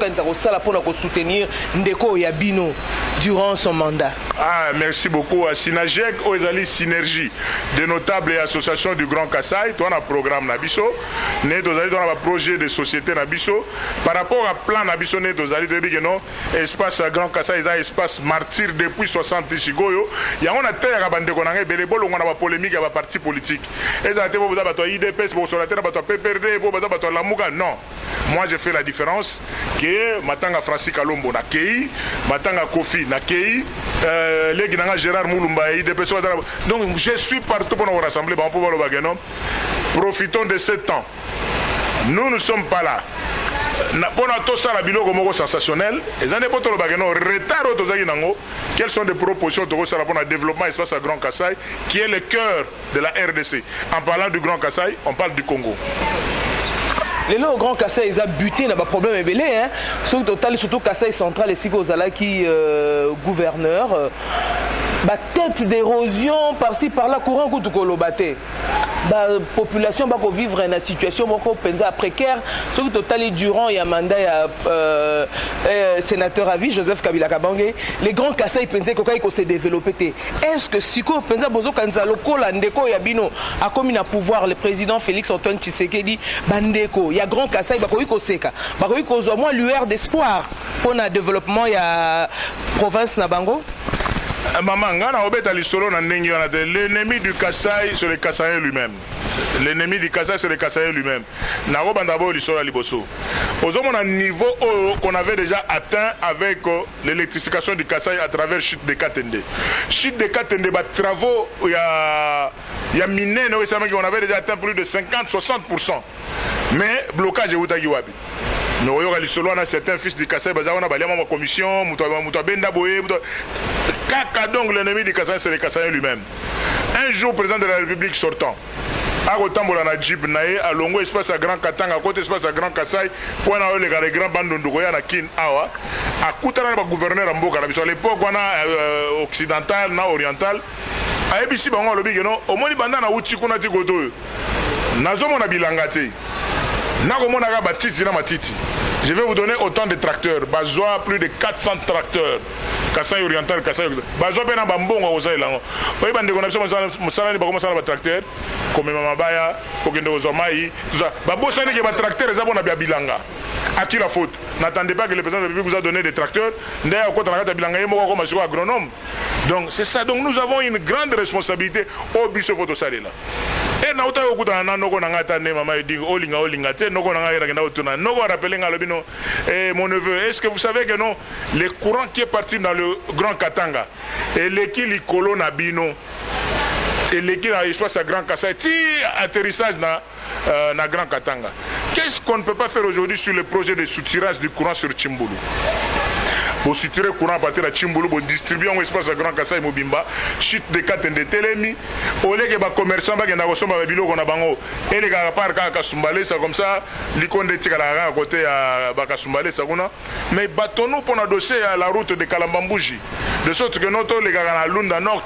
Speaker 1: pour soutenir Ndeko Yabino durant son mandat.
Speaker 2: Ah, merci beaucoup à Sinajek, aux alliés synergie de notables et associations du Grand Kassai, on a un programme Nabiso, on a un projet de société Nabiso, par rapport à plan Nabiso, on a un espace Grand Kassai, il y a un espace martyr depuis 60 Sigoyo, il y a un terre à Bandeko, on a une polémique à parti politique. Et ça a été IDPS, non. Moi je fais la différence que Matanga Francis Kalombo na Kei, Matanga Kofi na Kei, Gérard Moulumba IDPS. Donc je suis partout pour nous rassembler. Profitons de ce temps. Nous ne sommes pas là. Pour tout ça, la biloko moko sensationnel. Et ça n'est pas tout le bagano. Retard au Tozagi quelles sont les propositions pour le développement espace à Grand Kassai, qui est le cœur de la RDC. En parlant du Grand Kassai, on parle du Congo.
Speaker 1: Les lots au Grand Kassai, ils ont buté, il y a un problème évelé. Surtout Kassai central, ici, qui gouverneur. Tête d'érosion par-ci par-là, courant coup de colobaté. La population va vivre dans une situation précaire. Surtout total durant il y a un mandat sénateur à vie Joseph Kabila Kabange. Les grands Kassai pensaient qu'il s'est développé. Est-ce que si vous pensez que Ndeko Yabino a comme un pouvoir le président Félix Antoine Tshisekedi Bandeko, il y a grand Kassai bakoiko seka. Bakoiko zo moins lueur d'espoir pour le développement il y a province Nabango.
Speaker 2: L'ennemi du Kassai, c'est le Kassaïen lui-même. L'ennemi du Kassai, c'est le Kassaïen lui-même. Au niveau qu'on avait déjà atteint avec l'électrification du Kassai à travers Chute de Katende. Chute de Katende, travaux, il y a miné, on avait déjà atteint plus de 50-60%. Mais blocage est Outagiwabi. Nous avons certains fils du Kassai, nous avons une commission, nous avons donc l'ennemi du Kassai, c'est le Kassaïen lui-même. Un jour, président de la République sortant, à Rotambola na Djib Naé, à Longo, espace à Grand Katanga, à côté espace à Grand Kassai, pour aller les grands bandes de Ndogoya na Kin Awa, à Koutana, le gouverneur Amboka, à l'époque, on a occidental, na oriental, à Ebisi Bango, le big, au moins, il y a un outil Godo. Nazomo na bilangate. Je vais vous donner autant de tracteurs. Bazoa, plus de 400 tracteurs. Kassai oriental, Kassai oriental. Bazoa, ben bambongo au Zaï lango. Vous voyez, on a des tracteurs, comme Mamabaya, Kokendo Ozomai, tout ça. Babo, ça n'est que des tracteurs, ils ont bien bilanga. À qui la faute? N'attendez pas que le président de la République vous a donné des tracteurs. D'ailleurs, quand on a bilanga, il y a un agronome. Donc, c'est ça. Donc, nous avons une grande responsabilité au bus photo salé là. Et nous avons mon neveu, est-ce que vous savez que non, le courant qui est parti dans le Grand Katanga et l'équilibre colonne à Bino et l'équilibre espace à Grand Kassai, atterrissage dans Grand Katanga. Qu'est-ce qu'on ne peut pas faire aujourd'hui sur le projet de soutirage du courant sur Tchimboulou? pour situer courant à partir de Chimbulu, pour distribuer un espace à Grand Kassai Mobimba, chute de 4 de Télémi, au lieu que les commerçants qui ont un bilo qu'on a bango, et les gars par Kasumbalé, ça comme ça, l'icône de Tigara à côté à Bakasumbalé, ça qu'on a. Mais bateau-nous pour endosser à la route de Kalambambouji, de sorte que notre les gars à Lunda Nord,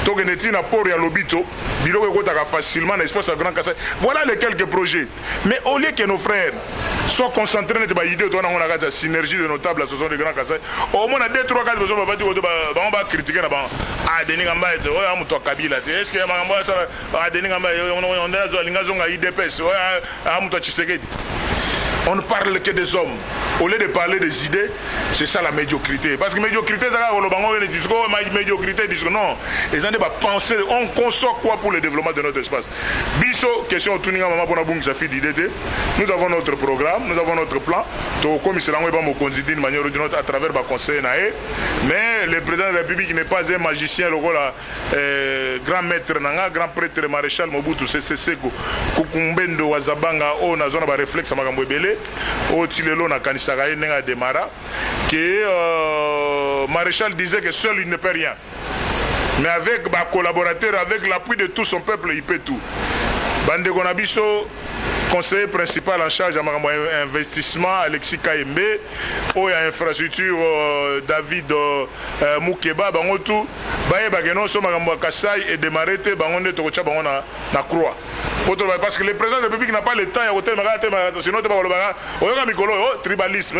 Speaker 2: donc on est à Port et à Lobito, bilo qu'on a facilement l'espace à Grand Kassai. Voilà les quelques projets. Mais au lieu que nos frères soient concentrés dans les idées, on a la synergie de notables associations de Grand Kassai. Au moins, on a 2-3 cas de besoin, on va critiquer là-bas. Ah, Denis Gamba, on a Kabila. Est-ce que Denis Gamba, on a l'ingazon à IDPS, on a Tshisekedi. On ne parle que des hommes. Au lieu de parler des idées, c'est ça la médiocrité. Parce que médiocrité, c'est médiocrité, non. Les gens doivent penser, on conçoit quoi pour le développement de notre espace. Bisso, question Tuninga Maman pour nous avons notre programme, nous avons notre plan. Comme c'est d'une manière ou d'une autre à travers le conseil. Mais le président de la République n'est pas un magicien, le grand maître, grand prêtre maréchal Mobutu Sese Seko, Kukumbendo Wazabanga, on a zone de réflexe à Magambouébélé. Au Tilelo na Kanisaka Nenga Demara que Maréchal disait que seul il ne peut rien, mais avec bah, collaborateur, avec l'appui de tout son peuple, il peut tout. Bande Gonabiso, conseiller principal en charge de l'investissement, Alexis Kaembe, où il y a infrastructure David Moukeba, Bangotou, Baye Bageno, Somagambo Kassai et démarrer Bangonde Tokocha Bangona na Croix. Parce que le président de la République n'a pas le temps à côté de sinon tribalisme.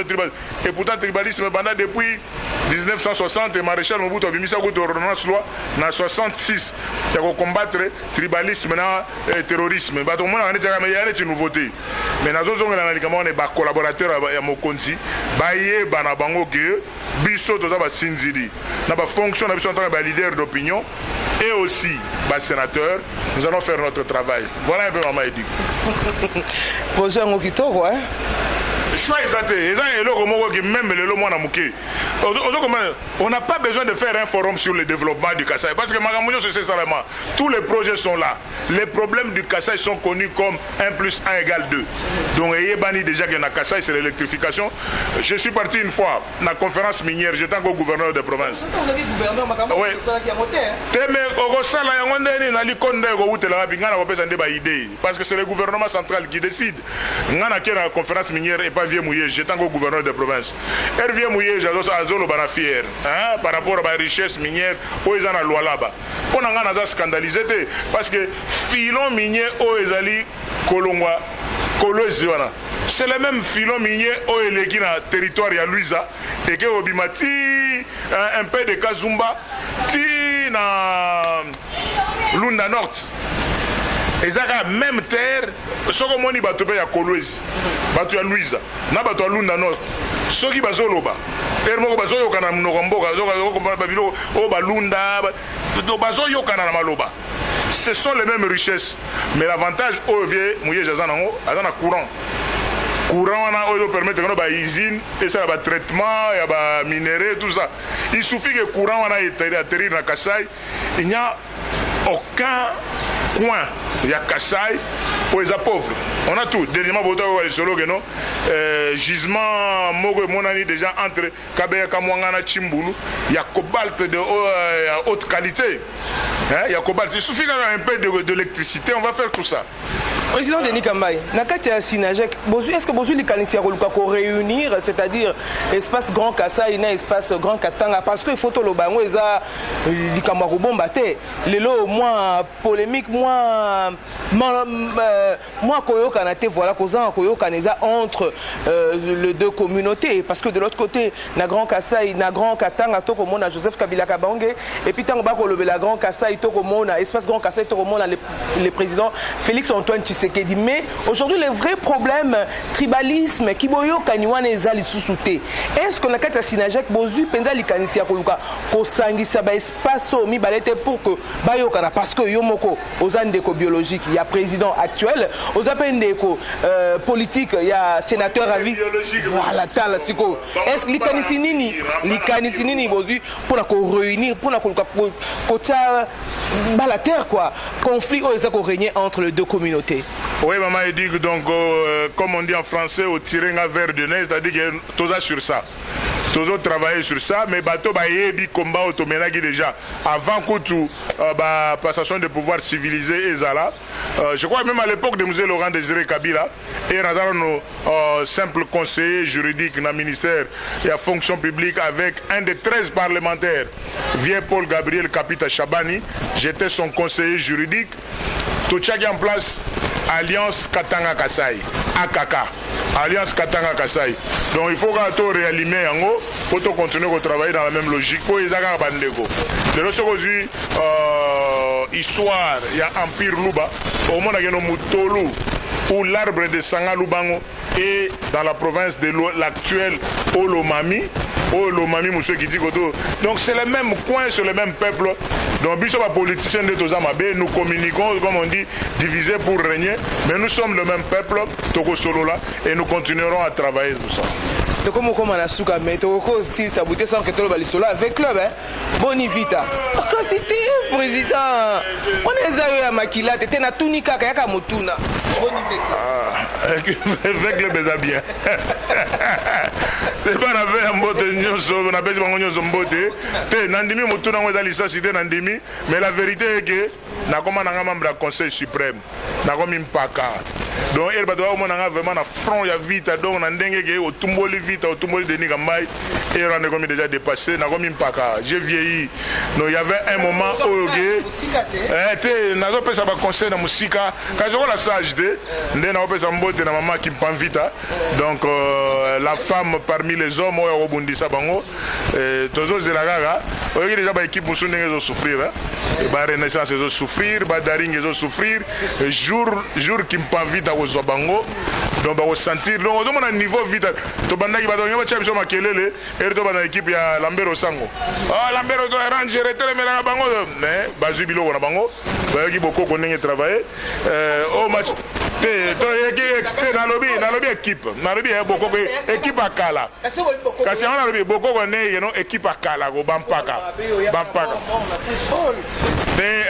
Speaker 2: Et pourtant, tribalisme, depuis 1960, le maréchal Mobutu a mis ça contre l'ordonnance loi en 1966. Il y a combattre tribalisme et terrorisme. Il y a une nouveauté. Mais nous avons des collaborateurs à Mokonzi, Baye, Banabango, Bisso, Sinzidi. Nous avons fonction, nous sommes leader d'opinion et aussi sénateur. Nous allons faire notre travail. Voilà un peu Maman Edi.
Speaker 1: Projet Ngokito, ouais.
Speaker 2: On n'a pas besoin de faire un forum sur le développement du Kassai parce que c'est seulement tous les projets sont là. Les problèmes du Kassai sont connus comme 1 + 1 = 2. Donc Yébani déjà que na Kassai c'est l'électrification. Je suis parti une fois à la conférence minière, j'étais encore gouverneur de province.
Speaker 1: Vous avez gouverneur Makambo qui a voté.
Speaker 2: Parce que c'est le gouvernement central qui décide. La conférence minière et pas vieux mouillé, j'étais encore gouverneur de province. Hervieux mouillé, j'ai azolo bana fier par rapport à la richesse minière où ils ont la loi là-bas. On a scandalisé parce que filon minier où ils allaient Kolongwa, Kolwezi wana. C'est le même filon minier où il est dans le territoire de Luisa et que Obimati un peu de Kazumba ti na Lunda Nord. Ils ont la même terre, ce que moi je suis à Kolwezi, je suis à Luisa, je suis à Lunda Nord. Ce qui est à Zoloba, ce sont les mêmes richesses. Mais l'avantage, c'est courant. Courant permet de faire des usines, et ça, des traitements, des minéraux, tout ça. Il suffit que le courant atterrit dans Kassai, il n'y a aucun coin, il y a Kassai pour les pauvres. On a tout. Dernièrement, gisement, Monani déjà entre Kabeya Kamwangana Chimbulu, il y a cobalt de haute qualité. Il y a cobalt. Il suffit d'avoir un peu d'électricité, on va faire tout ça.
Speaker 1: Président Denis Kambaye, Nakati Sinajek, est-ce que vous avez réunir, c'est-à-dire espace Grand Kassai et espace Grand Katanga, parce que photo le bango et ça, les Kambakou bombaté, les lots moins polémiques, moins koyo kanate, voilà, causant koyo kaneza entre les deux communautés, parce que de l'autre côté, na Grand Kassai, na Grand Katanga, tout comme on a Joseph Kabila Kabange, et puis tant que le la Grand Kassai, tout comme on a espace Grand Kassai, tout comme on a le président Félix Antoine Tshisekedi. Mais aujourd'hui, le vrai problème, tribalisme, qui boyo kaniwane ezali susute. Est-ce qu'on a qu'à sinajek bozu penza likanisi ya koluka ko sangisa ba espace mi balete pour que bayo kana parce que yomoko aux andeko biologique, il y a président actuel, aux apendeko politique, il y a sénateur à vie. Voilà, tala siko. Est-ce likanisi nini bozu pour la réunir pour la koluka ko tcha la terre quoi. Conflit aux régner entre les deux communautés.
Speaker 2: Oui, maman, il dit que donc, comme on dit en français, au tirer un verre de nez, c'est-à-dire que tout ça sur ça. toujours travailler sur ça, mais bateau bayebi combat automénagi déjà avant que tout passation de pouvoir civilisé et zala. Je crois même à l'époque de M. Laurent Désiré Kabila et nos simples conseillers juridiques dans le ministère et la fonction publique avec un des 13 parlementaires, vieux Paul Gabriel Kapita Chabani, j'étais son conseiller juridique. Tout ça en place Alliance Katanga Kasai, AKK, Alliance Katanga Kasai. Donc il faut qu'on réalimer en haut pour continuer à travailler dans la même logique. Pour les agarres bandego. De l'autre côté, histoire, il y a Empire Luba, au monde il y a Mutolu, où l'arbre de Sangalubango est dans la province de l'actuel Olomami. Monsieur qui dit donc c'est le même coin, c'est le même peuple. Donc nous sommes politiciens de Tozamabe, nous communiquons, comme on dit, divisés pour régner, mais nous sommes le même peuple, Togo Solo là, et nous continuerons à travailler tout ça.
Speaker 1: Comme on a souka mais Togo si ça boutait sans que tu le solo avec club hein. Bonivita. Quand c'était président, on est à Makila, tu étais na tunika kayaka motuna.
Speaker 2: Avec le baiser bien. C'est pas un mbote on a besoin de mbote. Te nandimi motuna on est à cité nandimi, mais la vérité est que na comme un membre du Conseil suprême, na comme impaka. Donc il va devoir vraiment na front ya vite donc na ndenge ke au tumboli vite au tumboli de Nigambai et on est comme déjà dépassé na comme impaka. J'ai vieilli. Donc il y avait un moment où te na zo pesa ba conseil na musika quand je vois la sage de ndena opesa mbote na maman qui me vite. Donc la femme parmi les hommes au rebondisa bango tozo zelagaga oyo déjà ba équipe musu ndenge zo souffrir ba renaissance zo souffrir ba daring zo souffrir jour qui me vite au zobango donc ba sentir donc on a niveau vite to bandaki ba donyo ba chabiso makelele et to ba na équipe ya Lambero Sango Lambero to arranger telemela bango mais ba zubilo na bango ba ki boko ko ndenge travailler au match te na lobby équipe na lobby boko équipe akala kasi on a lobby boko ko ne no équipe akala go bampaka mais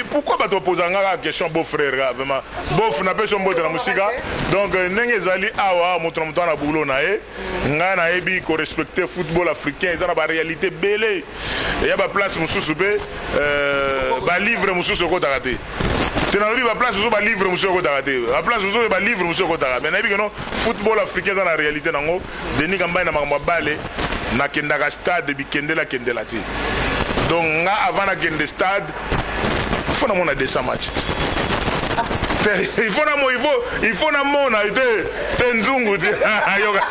Speaker 2: pourquoi tu poses la question beau frère vraiment beau n'a pas son beau de la musique donc ndenge zali awa moto na boulot na e nga na ebi ko respecter football africain ça la réalité belé il y a ba place mususu be ba livre mususu ko takate tu n'as pas place mususu ba livre mususu ko takate la place mususu ba livre mususu ko takate mais na ebi que non football africain dans la réalité nango Denis Kambay na makambo bale na kendaka stade bi kendela ti donc nga avant la game de stade il faut na 200 matchs il faut na mona te nzungu te ayoka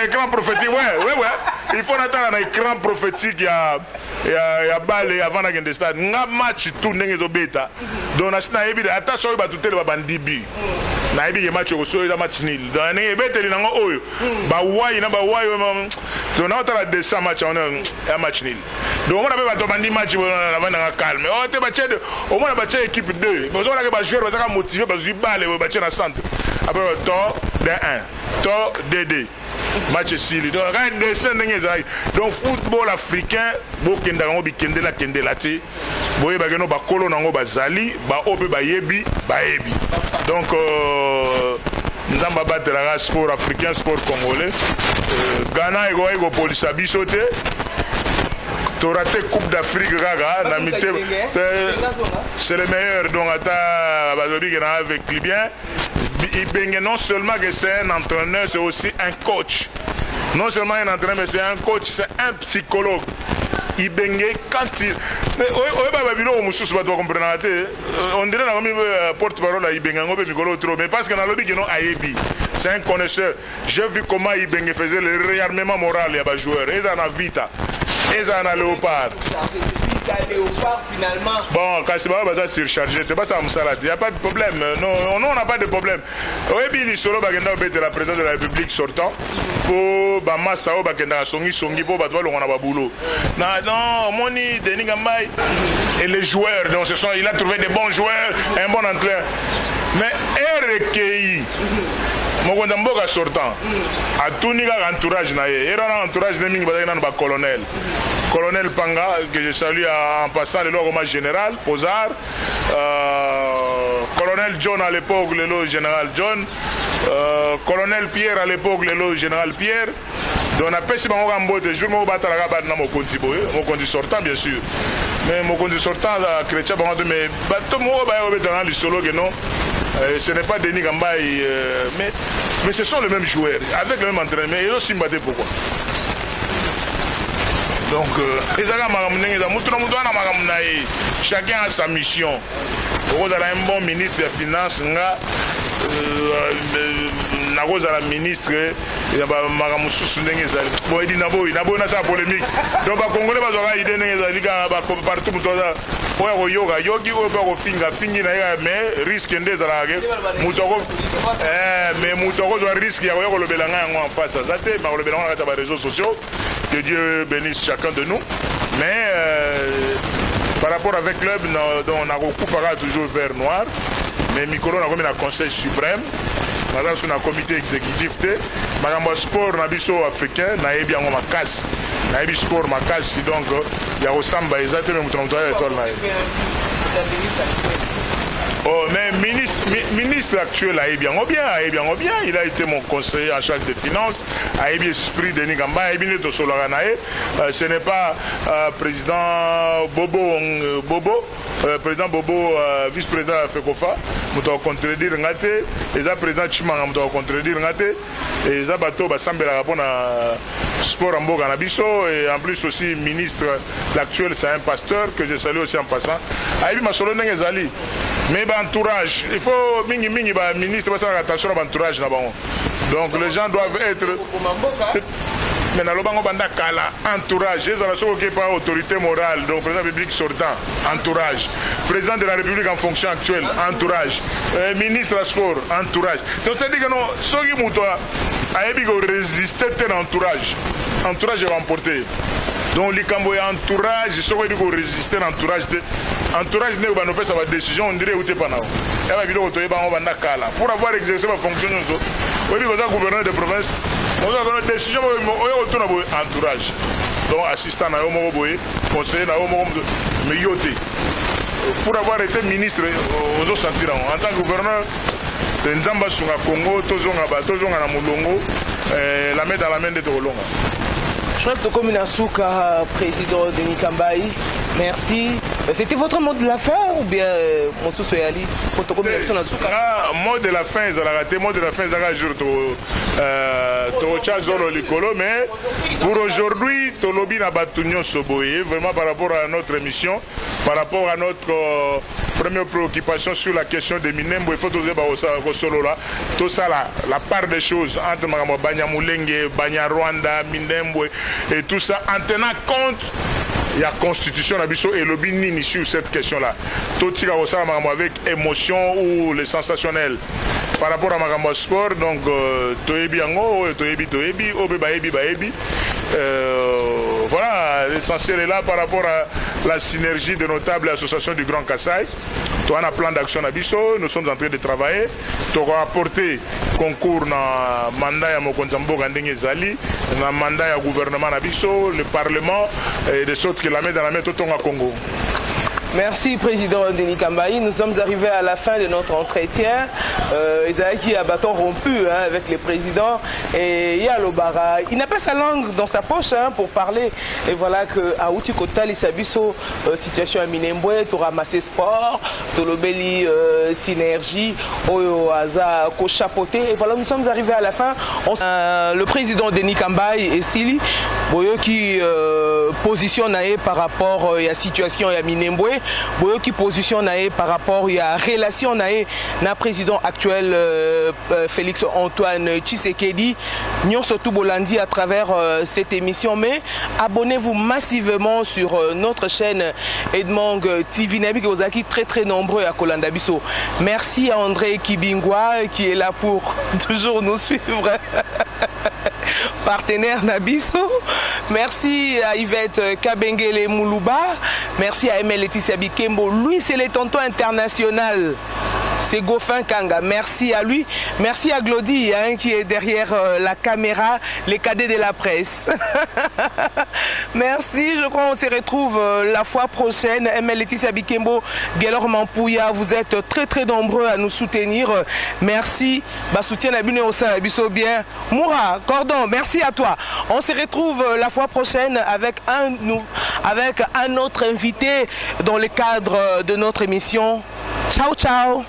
Speaker 2: écran prophétique ouais il faut attendre un écran prophétique ya balle avant la game de stade nga match tout ndenge zo beta donc na ebi attention ba tout le bandibi na ebi match ko so match nil donc ndenge beteli nango oyo ba wai donc na otala 200 match on a match nil donc on a pas bandi match na banda calme oh te ba chede au moins ba chede équipe 2 mais on a que ba joueur ba motivé ba zu balle ba chede na centre après to de 1 to de match sili donc rien dessin ndenge za donc football africain bokenda ngo bikende la ti boye ba geno ba kolo nango bazali ba ope ba yebi donc nzamba batela sport africain sport congolais Ghana ego polisa bisote tu raté Coupe d'Afrique gaga na mité c'est le meilleur donc ata bazoli gena avec Libyen Ibenge non seulement que c'est un entraîneur c'est aussi un coach non seulement un entraîneur mais c'est un coach c'est un psychologue Ibenge quand il on dirait porte-parole à Ibenge mais parce qu'on a lobby c'est un connaisseur j'ai vu comment Ibenge faisait le réarmement moral il y a des joueurs et dans la vita et dans la léopard finalement. Bon, quand c'est pas surchargé, c'est pas ça, il n'y a pas de problème. Non, on n'a pas de problème. Oui, il solo bagenda obéter la présidence de la République sortant pour Bamasta ou bagenda songi pour battre le on a boulot. Non, Moni, Denis Kambay et les joueurs, donc il a trouvé des bons joueurs, un bon entraîneur. Mais RKI. Mokonda mboka sortant a tout ni entourage na ye era entourage ne mingi bazaki nanu ba colonel Panga que je salue en passant le logement général Pozar colonel John à l'époque, le général John, colonel Pierre à l'époque, le général Pierre. Donc on a passé mon rambo de jour, mon batalga bat na mon conti sortant bien sûr. Mais mon conti sortant chrétien bon de mais bateau mo ba yo betanga lisolo que non. Ce n'est pas Denis Kambayi mais ce sont les mêmes joueurs avec le même entraîneur. Ils ont simbaté pourquoi? Donc chacun a sa mission. On a un bon ministre des Finances, la ministre polémique. Donc Congolais partout mais risque mais risque en face réseaux sociaux. Que Dieu bénisse chacun de nous. Mais par rapport avec club, on a recoupera toujours vert noir. Mais Mikolo a comme un conseil suprême. Madame sur un comité exécutif. Madame sport nabiso africain, na bien ma casse. Na sport ma casse donc il y a au samba exactement oh, mais ministre actuel a bien, il a été mon conseiller en charge des finances, a bien esprit de Nigamba, a bien été ce n'est pas président Bobo, président Bobo, vice-président FECOFA, nous devons contredire Ngate, et ça président Chimanga, nous devons contredire Ngate, et ça bateau Sambela répond à sport en Boganabiso, et en plus aussi ministre l'actuel, c'est un pasteur que je salue aussi en passant. A bien ma solo Ngezali. Mais entourage, il faut mingi ba ministre va faire attention à l'entourage là-bas. Donc les gens doivent être mais dans le bango banda kala entourage, ils ont qui pas autorité morale, donc président de la République sortant, entourage, président de la République en fonction actuelle, entourage, ministre à sport, entourage. Donc c'est dire que non, ceux qui mouton a ébi que résister à entourage est remporté. Donc les Camboyens entourage, ceux qui ont résisté à entourage ne va nous faire sa décision, on dirait où tu es pas là. Et la vidéo pour avoir exercé ma fonction, oui, vous êtes gouverneur de province, on a une décision, on a un entourage. Donc assistant à Omo Boye, conseiller à Omo Meyote. Pour avoir été ministre, on a senti en tant que gouverneur de Nzamba Sunga Congo, Tozonga na Mulongo, la main dans la main de Tolonga.
Speaker 1: Chef de commune Asuka, président Denis Kambayi, merci. C'était votre mot de la fin ou bien Monsu Soyali, votre commune Asuka?
Speaker 2: Mot de la fin, ils ont raté. Mot de la fin, ils ont jour mais pour aujourd'hui, Tolobi n'a pas tenu Soboye, vraiment par rapport à notre émission, par rapport à notre première préoccupation sur la question des Minembo, il faut tout ça, la part des choses entre Banyamulenge, Banyarwanda, Minembo et tout ça, en tenant compte il y a constitution et le binini sur cette question-là. Tout ça avec émotion ou le sensationnel. Par rapport à Magambo Sport, donc Toebi Ango, Toebi, Baebi. Voilà, l'essentiel est là par rapport à la synergie de notables associations du Grand Kassai. Tu as un plan d'action à Bisso, nous sommes en train de travailler. Tu as apporté concours dans le mandat à Mokonzambo Gandenge Zali, dans le mandat à gouvernement à Bisso, le Parlement, et de sorte que la main dans la main tout au Congo.
Speaker 1: Merci Président Denis Kambayi. Nous sommes arrivés à la fin de notre entretien. Isaaki a bâton rompu avec le président et Yalobara. Il n'a pas sa langue dans sa poche pour parler. Et voilà que Aouti Kotali Sabiso, situation à Minembwe, tu ramassé sport, tu l'obéli synergie, Oyo Aza Kochapoté. Et voilà, nous sommes arrivés à la fin. Le président Denis Kambayi et Sili, qui positionne par rapport à la situation à Minembwe. Qui positionne par rapport à la relation na président actuel Félix Antoine Tshisekedi. Nous sommes Bolandi à travers cette émission, mais abonnez-vous massivement sur notre chaîne Edmond TV Nabi qui vous a très nombreux à Kolanda Bisso. Merci à André Kibingwa qui est là pour toujours nous suivre. Partenaire Nabiso. Merci à Yvette Kabengele Moulouba. Merci à Emel Laetitia Bikembo. Lui, c'est le tonton international. c'est Goffin Kanga. Merci à lui. Merci à Glody hein, qui est derrière la caméra, les cadets de la presse. Merci, je crois qu'on se retrouve la fois prochaine. ML Laetitia Bikembo, Gelor Mampouya, vous êtes très nombreux à nous soutenir. Merci. Bah, soutien à Bine Osa, Bisso bien. Moura, Cordon, merci à toi. On se retrouve la fois prochaine avec un autre invité dans le cadre de notre émission. Ciao, ciao.